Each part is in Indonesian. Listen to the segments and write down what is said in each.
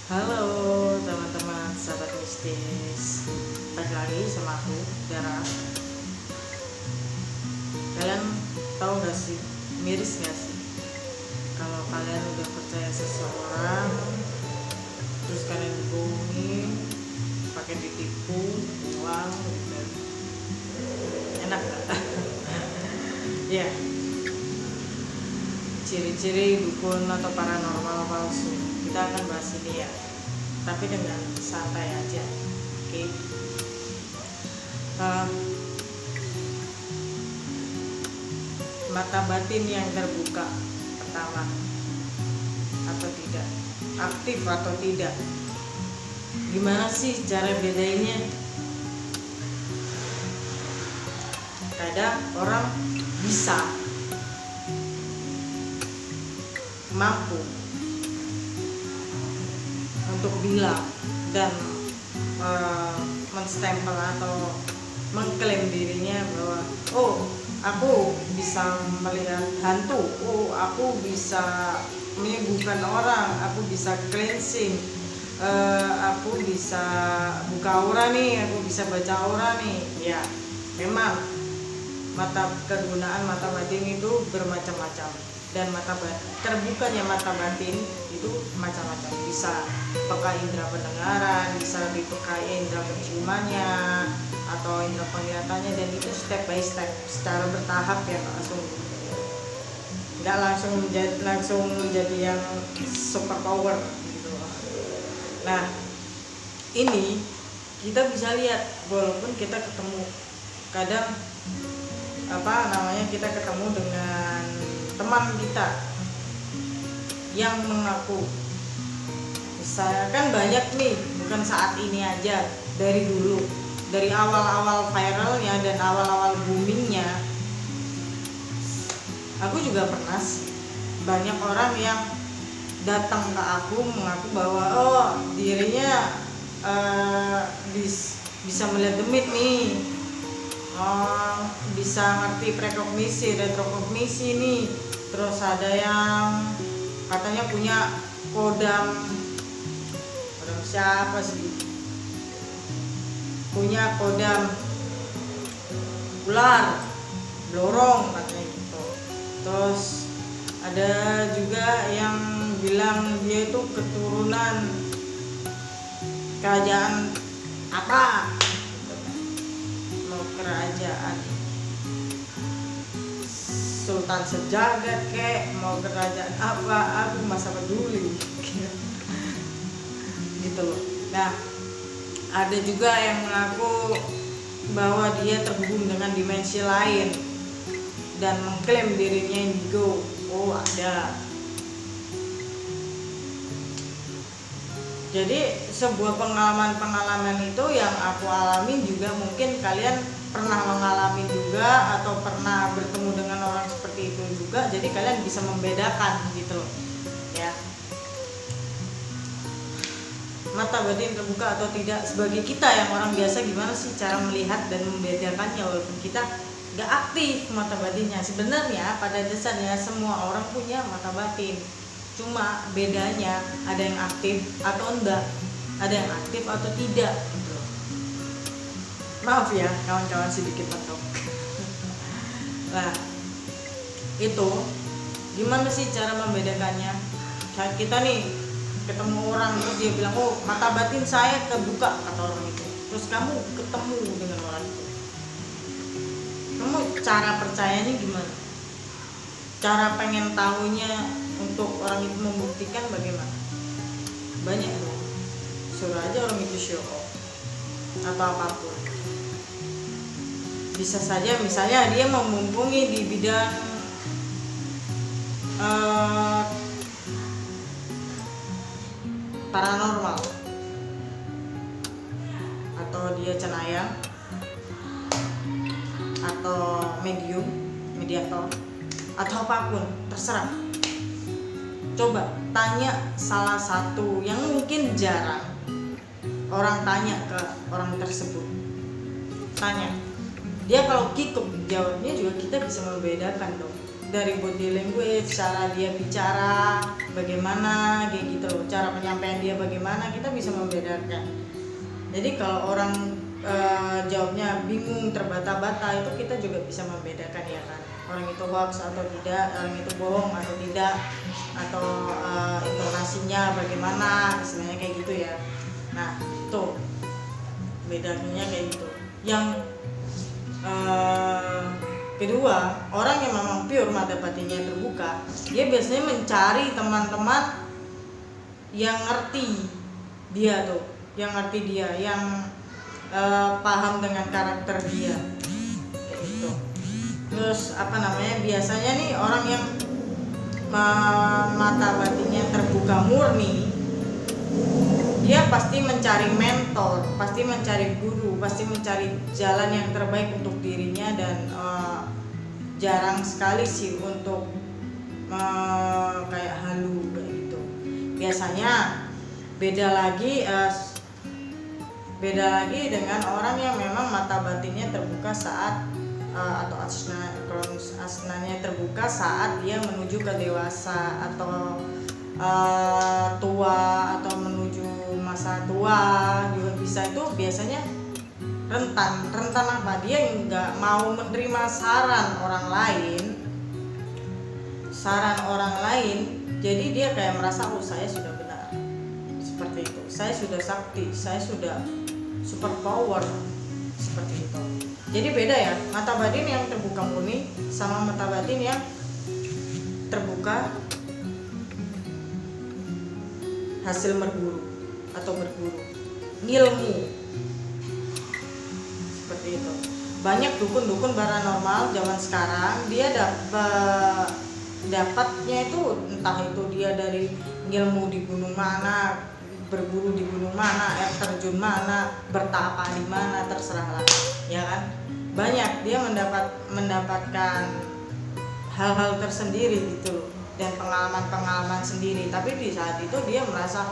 Halo teman-teman sahabat mistis, balik lagi sama aku Dara. Kalian tahu gak sih, miris gak sih kalau kalian udah percaya seseorang terus kalian dibohongi, pakai ditipu uang dan enak gak? Ya, ciri-ciri dukun atau paranormal palsu kita akan bahas ini ya, tapi dengan santai aja, oke? Uh, Mata batin yang terbuka pertama atau tidak, aktif atau tidak, gimana sih cara bedainnya? Kadang orang bisa mampu untuk bilang dan menstempel atau mengklaim dirinya bahwa aku bisa melihat hantu, aku bisa menyembuhkan orang, aku bisa cleansing, aku bisa buka aura nih, aku bisa baca aura nih. Ya, memang kegunaan mata batin itu bermacam-macam, dan terbukanya mata batin itu macam-macam. Bisa peka indera pendengaran, bisa dipekai indera penciumannya atau indera penglihatannya, dan itu step by step secara bertahap ya, nggak langsung menjadi yang super power gitu. Nah, ini kita bisa lihat walaupun kita ketemu kadang kita ketemu dengan teman kita yang mengaku, misalnya kan banyak nih, bukan saat ini aja, dari dulu, dari awal-awal viralnya dan awal-awal boomingnya, aku juga pernah banyak orang yang datang ke aku mengaku bahwa dirinya bisa melihat demit nih, bisa ngerti prekognisi, retrokognisi nih. Terus ada yang katanya punya kodam siapa sih? Punya kodam ular, blorong katanya gitu. Terus ada juga yang bilang dia itu keturunan kerajaan apa? Kerajaan Sultan Sejagat kek, mau kerajaan apa, aku masa peduli gitu loh. Nah, ada juga yang mengaku bahwa dia terhubung dengan dimensi lain dan mengklaim dirinya indigo. Ada. Jadi sebuah pengalaman itu yang aku alami juga, mungkin kalian pernah mengalami juga atau pernah bertemu dengan orang seperti itu juga, jadi kalian bisa membedakan gitu loh ya. Mata batin terbuka atau tidak, sebagai kita yang orang biasa, gimana sih cara melihat dan membedakannya walaupun kita gak aktif mata batinnya? Sebenarnya pada dasarnya semua orang punya mata batin, cuma bedanya ada yang aktif atau enggak, ada yang aktif atau tidak gitu. Maaf ya kawan-kawan sedikit mentok. Nah, itu gimana sih cara membedakannya? Kayak kita nih ketemu orang terus dia bilang mata batin saya kebuka, kata orang itu, terus kamu ketemu dengan orang itu, kamu cara percayanya gimana? Cara pengen tahunya untuk orang itu membuktikan bagaimana? Banyak dong, suruh aja orang itu show off atau apapun. Bisa saja misalnya dia mumpuni di bidang paranormal, atau dia cenayang, atau medium, mediator, atau apapun, terserah. Coba tanya salah satu yang mungkin jarang orang tanya ke orang tersebut. Tanya, dia kalau kikuk jawabnya juga kita bisa membedakan dong. dari body language, cara dia bicara bagaimana kayak gitu loh, cara penyampaian dia bagaimana, kita bisa membedakan. Jadi kalau orang jawabnya bingung, terbata-bata, itu kita juga bisa membedakan ya kan, orang itu hoax atau tidak, orang itu bohong atau tidak, atau intonasinya bagaimana, istilahnya kayak gitu ya. Nah tuh bedanya kayak gitu. Yang kedua, orang yang memang pure mata batinnya terbuka, dia biasanya mencari teman-teman yang ngerti dia tuh, yang ngerti dia, yang paham dengan karakter dia kayak gitu. Terus biasanya nih orang yang mata batinnya terbuka murni, dia pasti mencari mentor, pasti mencari guru, pasti mencari jalan yang terbaik untuk dirinya, dan jarang sekali sih untuk kayak halu kayak gitu. Biasanya beda lagi dengan orang yang memang mata batinnya terbuka saat atau asnanya terbuka saat dia menuju ke dewasa atau tua, atau menuju masa tua juga bisa. Itu biasanya rentan apa, dia nggak mau menerima saran orang lain, jadi dia kayak merasa saya sudah benar, seperti itu, saya sudah sakti, saya sudah super power, seperti itu. Jadi beda ya, mata batin yang terbuka murni sama mata batin yang terbuka hasil berburu, ngilmu, seperti itu. Banyak dukun-dukun paranormal zaman sekarang, dia dapatnya itu entah itu dia dari ngilmu di gunung mana, berburu di gunung mana, air terjun mana, bertapa di mana, terserah lah ya kan. Banyak dia mendapatkan hal-hal tersendiri gitu loh, dan pengalaman sendiri, tapi di saat itu dia merasa,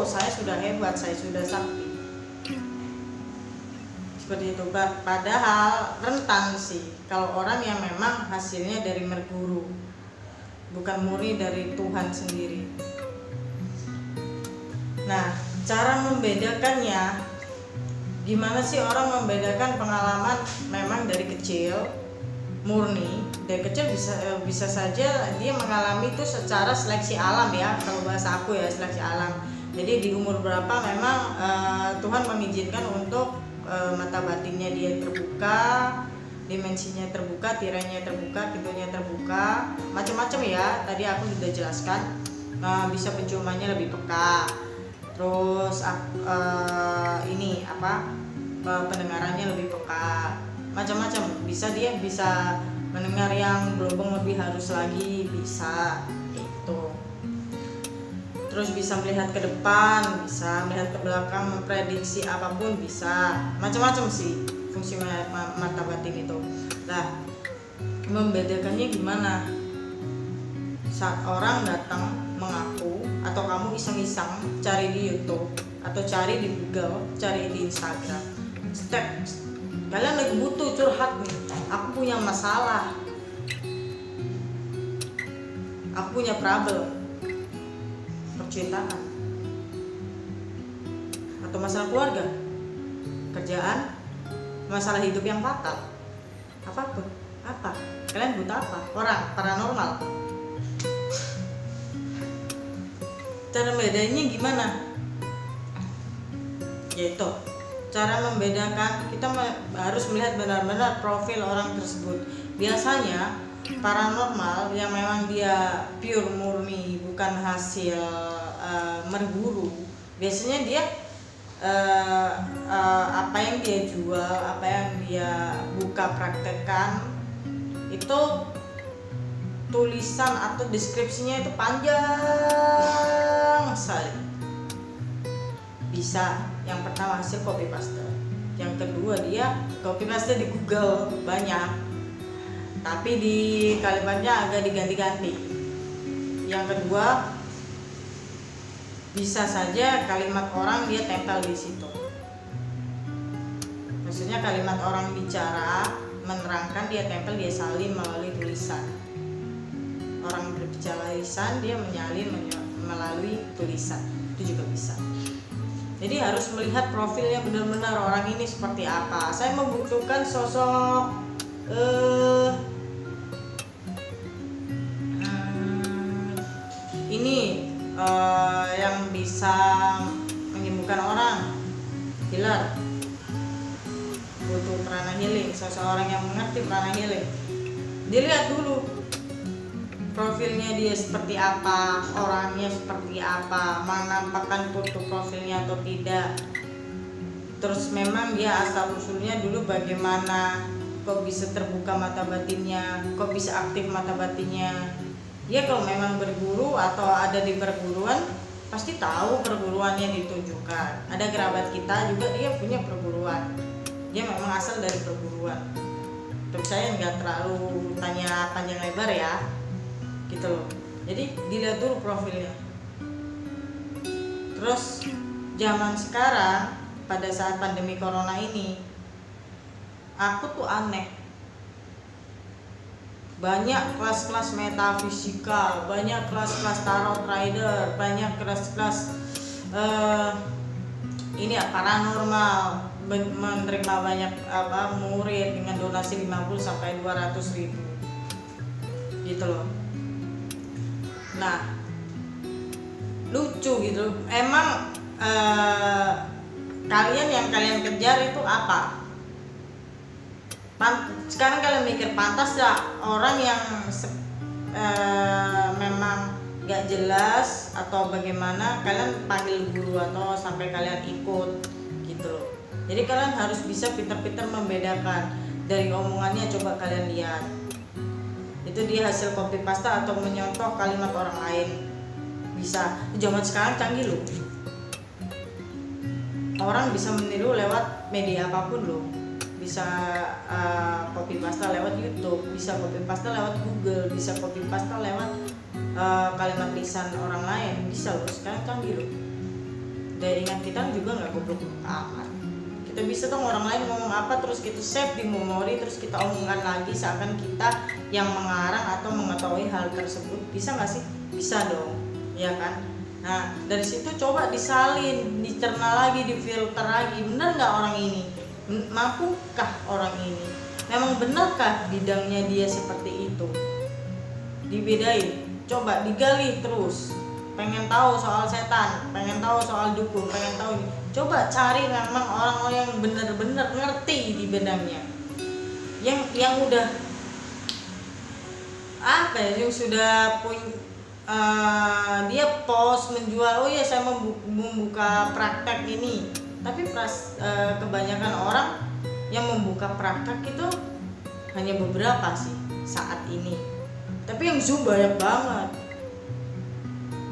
saya sudah hebat, saya sudah sakti, seperti itu. Padahal rentan sih kalau orang yang memang hasilnya dari merguru, bukan murni dari Tuhan sendiri. Nah, cara membedakannya gimana sih orang membedakan pengalaman memang dari kecil murni, dari kecil bisa saja dia mengalami itu secara seleksi alam ya, kalau bahasa aku ya, seleksi alam. Jadi di umur berapa memang Tuhan mengizinkan untuk mata batinnya dia terbuka, dimensinya terbuka, tirainya terbuka, pintunya terbuka, macam-macam ya. Tadi aku sudah jelaskan, bisa penciumannya lebih peka, terus pendengarannya lebih peka, macam-macam. Dia bisa mendengar yang berhubung lebih halus lagi, bisa itu. Terus bisa melihat ke depan, bisa melihat ke belakang, memprediksi apapun bisa, macam-macam sih fungsi mata batin itu. Nah, membedakannya gimana? Saat orang datang mengaku, atau kamu iseng-iseng cari di YouTube atau cari di Google, cari di Instagram, kalian lagi butuh curhat nih, aku punya masalah, aku punya problem, percintaan atau masalah keluarga, kerjaan, masalah hidup yang fatal, apapun, kalian butuh apa? Orang paranormal. Cara bedanya gimana? Yaitu cara membedakan, kita harus melihat benar-benar profil orang tersebut. Biasanya paranormal yang memang dia pure murni, bukan hasil berburu, biasanya dia apa yang dia jual, apa yang dia buka praktekkan itu tulisan atau deskripsinya itu panjang sekali. Bisa yang pertama hasil copy paste, yang kedua dia copy paste di Google banyak, tapi di kalimatnya agak diganti-ganti. Yang kedua, bisa saja kalimat orang dia tempel di situ. Maksudnya kalimat orang bicara menerangkan, dia tempel, dia salin melalui tulisan. orang berbicara lisan dia menyalin melalui tulisan, itu juga bisa. Jadi harus melihat profilnya benar-benar orang ini seperti apa. Saya membutuhkan sosok ini yang bisa menyembuhkan orang, healer. Butuh prana healing, seseorang yang mengerti prana healing. Dilihat dulu profilnya dia seperti apa, orangnya seperti apa, menampakkan foto profilnya atau tidak. Terus memang dia asal usulnya dulu bagaimana, kok bisa terbuka mata batinnya, kok bisa aktif mata batinnya. Ya kalau memang berguru atau ada di perguruan pasti tahu perguruan yang ditunjukkan. Ada kerabat kita juga dia punya perguruan, dia memang asal dari perguruan. Terus saya nggak terlalu tanya panjang lebar ya gitu loh. Jadi dilihat dulu profilnya. Terus zaman sekarang pada saat pandemi corona ini aku tuh aneh, banyak kelas-kelas metafisika, banyak kelas-kelas tarot rider, banyak kelas-kelas ini paranormal, menerima banyak murid dengan donasi 50 sampai 200 ribu gitu loh. Nah lucu gitu, emang kalian yang kalian kejar itu apa? Sekarang kalian mikir pantas ya orang yang memang gak jelas atau bagaimana kalian panggil guru atau sampai kalian ikut gitu loh. Jadi kalian harus bisa pintar-pintar membedakan dari omongannya. Coba kalian lihat itu dia hasil copy paste atau menyontoh kalimat orang lain. Bisa, zaman sekarang canggih loh, orang bisa meniru lewat media apapun loh. Bisa copy paste lewat YouTube, bisa copy paste lewat Google, bisa copy paste lewat kalimat lisan orang lain, bisa loh. Sekarang canggih loh. Jaringan kita juga nggak goblok-goblok amat. Kita bisa dong orang lain ngomong apa terus kita save di memori, terus kita omongkan lagi seakan kita yang mengarang atau mengetahui hal tersebut. Bisa nggak sih? Bisa dong, ya kan? Nah dari situ coba disalin, dicerna lagi, difilter lagi. Benar nggak orang ini? Mampukah orang ini? Memang benarkah bidangnya dia seperti itu? Dibedain, coba digali terus. Pengen tahu soal setan, pengen tahu soal dukun, pengen tahu ini. Coba cari memang orang-orang yang benar-benar ngerti di bidangnya. Yang udah apa ya? Yang sudah punya dia post menjual, oh ya saya membuka praktek ini. Tapi kebanyakan orang yang membuka praktek itu hanya beberapa sih saat ini. Tapi yang Zoom banyak banget,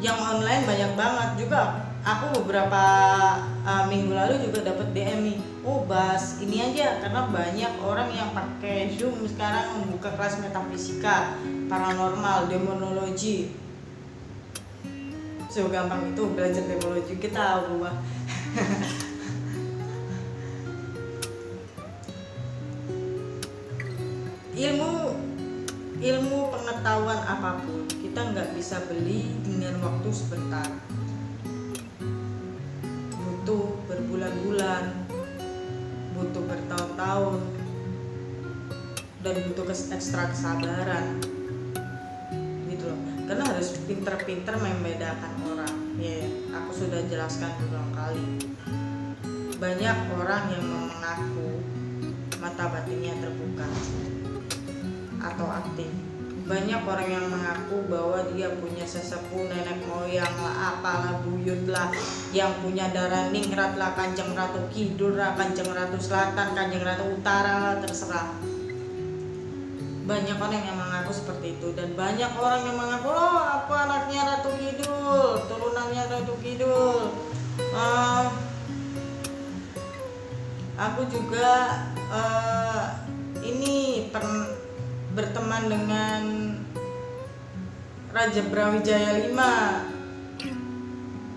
yang online banyak banget juga. Aku beberapa minggu lalu juga dapat DM nih, oh bahas ini aja, karena banyak orang yang pakai Zoom sekarang membuka kelas metafisika, paranormal, demonologi. So gampang itu belajar demonologi, kita ubah. ilmu pengetahuan apapun kita nggak bisa beli dengan waktu sebentar. Butuh berbulan-bulan, butuh bertahun-tahun, dan butuh ekstra kesabaran gitu loh. Karena harus pinter-pinter membedakan orang. Ya, aku sudah jelaskan berulang kali. Banyak orang yang mengaku mata batinnya terbuka atau aktif. Banyak orang yang mengaku bahwa dia punya sesepuh, nenek moyang lah, apalah, buyut lah, yang punya darah ningrat lah, Kanjeng Ratu Kidul lah, Kanjeng Ratu Selatan, Kanjeng Ratu Utara lah, terserah. Banyak orang yang mengaku seperti itu, dan banyak orang yang mengaku, oh aku anaknya Ratu Kidul, turunannya Ratu Kidul. Aku juga berteman dengan Raja Brawijaya V.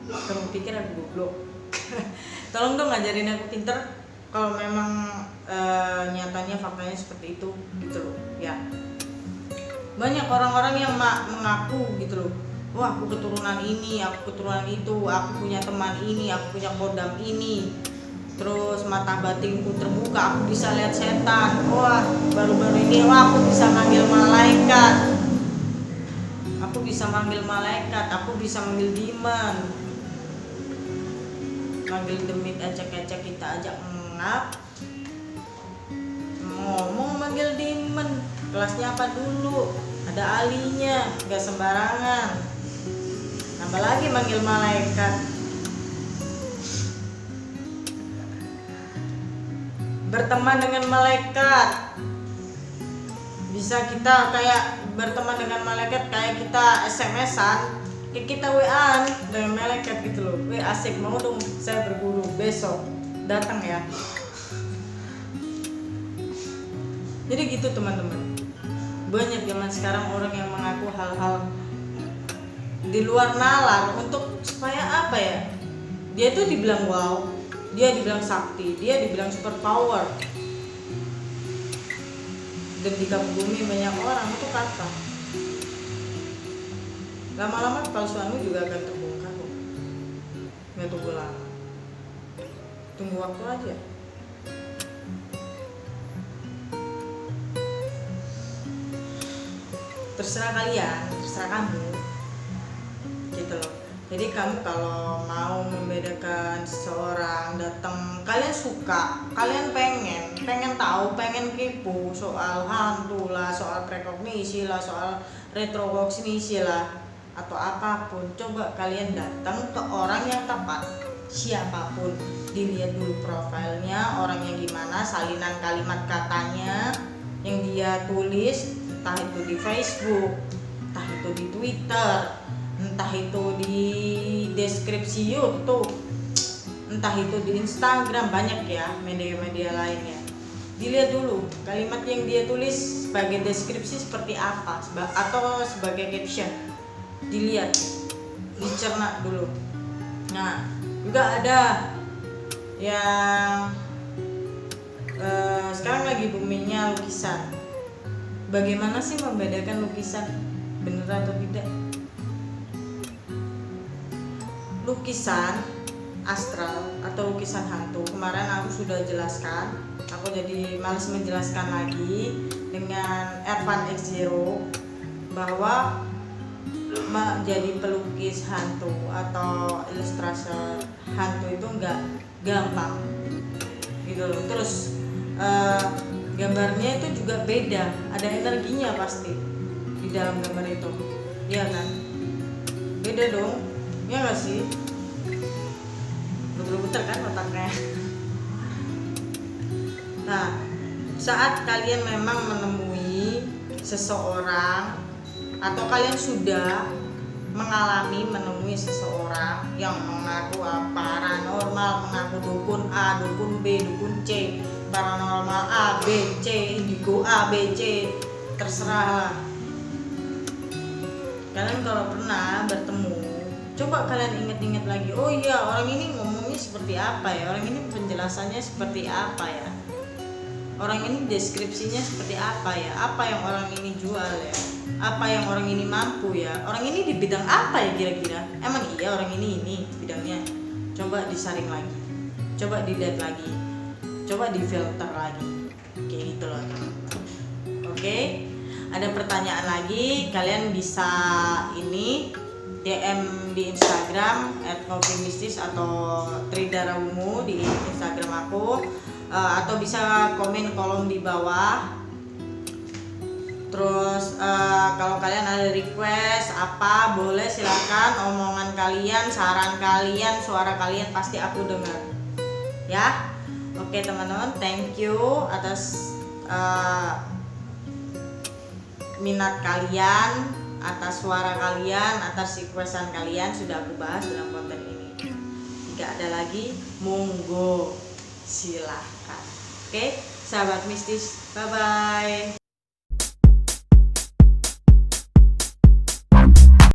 Kamu pikir aku goblok? Tolong dong ngajarin aku pinter. Kalau memang nyatanya faktanya seperti itu gitu loh ya. Banyak orang-orang yang mengaku gitu loh, wah aku keturunan ini, aku keturunan itu, aku punya teman ini, aku punya kodam ini, terus mata batinku terbuka, aku bisa lihat setan, wah baru-baru ini wah aku bisa manggil malaikat, aku bisa manggil malaikat, aku bisa manggil demon. Manggil demit acak-acak kita ajak ngap, ngomong manggil demon, kelasnya apa dulu, ada alinya, gak sembarangan. Tambah lagi manggil malaikat. Berteman dengan malaikat, bisa kita kayak berteman dengan malaikat, kayak kita SMS-an, kayak kita WA-an dengan malaikat gitu loh. Asik, mau dong saya berguru besok, datang ya. Jadi gitu teman-teman, banyak zaman sekarang orang yang mengaku hal-hal di luar nalar untuk supaya apa ya, dia tuh dibilang wow, dia dibilang sakti, dia dibilang super power, dan dikagumi banyak orang. Itu kata lama-lama kepalsuanmu juga akan terbongkar kok, nggak tunggu lama, tunggu waktu aja. Terserah kalian, terserah kamu gitu loh. Jadi kamu kalau mau membedakan seseorang datang, kalian suka, kalian pengen tahu, pengen kepo soal hantu lah, soal prekognisi lah, soal retrokognisi lah, atau apapun, coba kalian datang ke orang yang tepat, siapapun, dilihat dulu profilnya, orangnya gimana, salinan kalimat katanya yang dia tulis, entah itu di Facebook, entah itu di Twitter, entah itu di deskripsi YouTube, entah itu di Instagram, banyak ya media-media lainnya. Dilihat dulu kalimat yang dia tulis sebagai deskripsi seperti apa atau sebagai caption, dilihat, dicerna dulu. Nah, juga ada yang sekarang lagi boomingnya lukisan. Bagaimana sih membedakan lukisan benar atau tidak? Lukisan astral atau lukisan hantu, kemarin aku sudah jelaskan, aku jadi males menjelaskan lagi dengan Ervan X Zero, bahwa menjadi pelukis hantu atau ilustrator hantu itu enggak gampang gitu loh. Terus gambarnya itu juga beda, ada energinya pasti di dalam gambar itu, iya kan? Beda dong, ya nggak sih? Betul-betul kan otaknya. Nah, saat kalian memang menemui seseorang atau kalian sudah menemui seseorang yang mengaku paranormal, mengaku dukun A, dukun B, dukun C, paranormal A, B, C, indigo A, B, C, terserah lah. Kalian kalau pernah bertemu, coba kalian ingat-ingat lagi, oh iya orang ini ngomongnya seperti apa ya, orang ini penjelasannya seperti apa ya, orang ini deskripsinya seperti apa ya, apa yang orang ini jual ya, apa yang orang ini mampu ya, orang ini di bidang apa ya kira-kira, emang iya orang ini bidangnya. Coba disaring lagi, coba dilihat lagi, coba difilter lagi, kayak gitu loh. Oke, ada pertanyaan lagi, kalian bisa ini DM di Instagram @ngopimistis atau Tridarawungu di Instagram aku, atau bisa komen kolom di bawah. Terus kalau kalian ada request apa, boleh silakan, omongan kalian, saran kalian, suara kalian pasti aku dengar ya. Oke teman-teman, thank you atas minat kalian, atas suara kalian, atas requestan kalian, sudah aku bahas dalam konten ini. Jika ada lagi, monggo silahkan. Oke, sahabat mistis, bye bye.